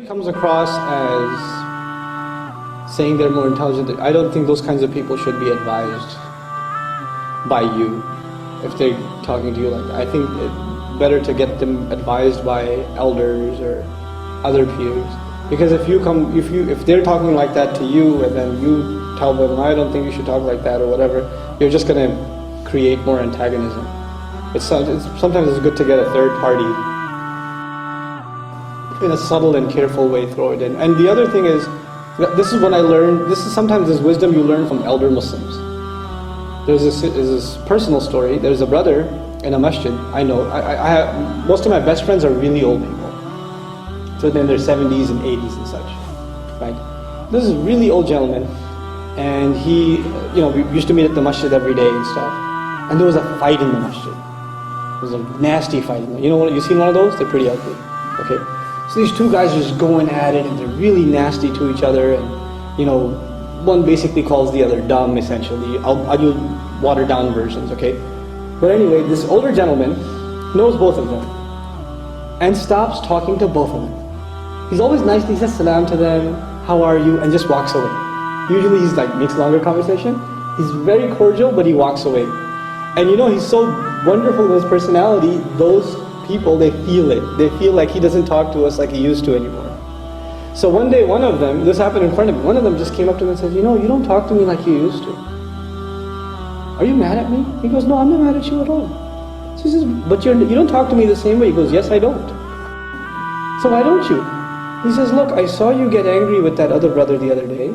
Comes across as saying they're more intelligent. I don't think those kinds of people should be advised by you if they're talking to you like that. I think it's better to get them advised by elders or other peers. Because if they're talking like that to you and then you tell them, I don't think you should talk like that or whatever, you're just going to create more antagonism. Sometimes it's good to get a third party in a subtle and careful way throw it in. And the other thing is, this is what I learned, sometimes this wisdom you learn from elder Muslims. There's this personal story. There's a brother in a masjid, I know. I have, most of my best friends are really old people. So they're in their 70s and 80s and such, right? This is a really old gentleman, and he, we used to meet at the masjid every day and stuff. And there was a fight in the masjid. It was a nasty fight. You've seen one of those? They're pretty ugly, okay? So these two guys are just going at it, and they're really nasty to each other, and one basically calls the other dumb, essentially. I'll do watered down versions, okay? But anyway, this older gentleman knows both of them, and stops talking to both of them. He's always nice, he says salam to them, how are you, and just walks away. Usually he's makes longer conversation. He's very cordial, but he walks away. And he's so wonderful in his personality, those people, they feel it. They feel like he doesn't talk to us like he used to anymore. So one day, one of them, this happened in front of me, one of them just came up to him and said, you don't talk to me like you used to. Are you mad at me? He goes, no, I'm not mad at you at all. So he says, but you don't talk to me the same way. He goes, yes, I don't. So why don't you? He says, look, I saw you get angry with that other brother the other day,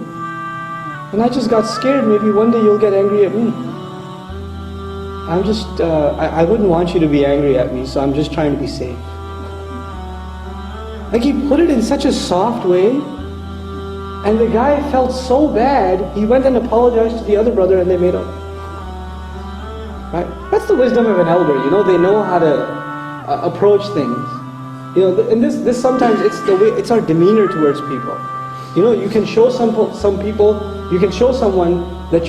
and I just got scared. Maybe one day you'll get angry at me. I'm just, I wouldn't want you to be angry at me, so I'm just trying to be safe. He put it in such a soft way, and the guy felt so bad, he went and apologized to the other brother and they made up. Right? That's the wisdom of an elder, they know how to approach things. And this sometimes, it's our demeanor towards people. You can show some people, you can show someone that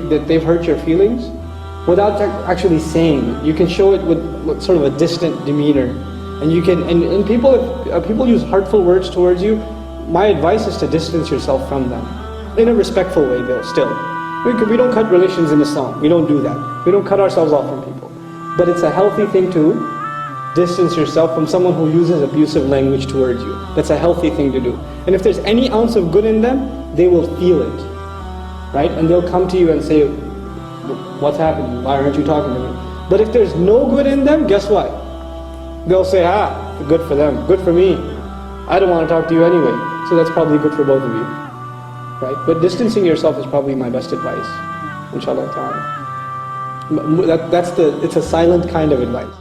that they've hurt your feelings, without actually saying it. You can show it with sort of a distant demeanor. And you can, and people, if people use hurtful words towards you, my advice is to distance yourself from them. In a respectful way though, still. We don't cut relations in Islam. We don't do that. We don't cut ourselves off from people. But it's a healthy thing to distance yourself from someone who uses abusive language towards you. That's a healthy thing to do. And if there's any ounce of good in them, they will feel it. Right? And they'll come to you and say, what's happening? Why aren't you talking to me? But if there's no good in them, guess what? They'll say, good for them, good for me. I don't want to talk to you anyway. So that's probably good for both of you. Right? But distancing yourself is probably my best advice. Inshallah ta'ala. It's a silent kind of advice.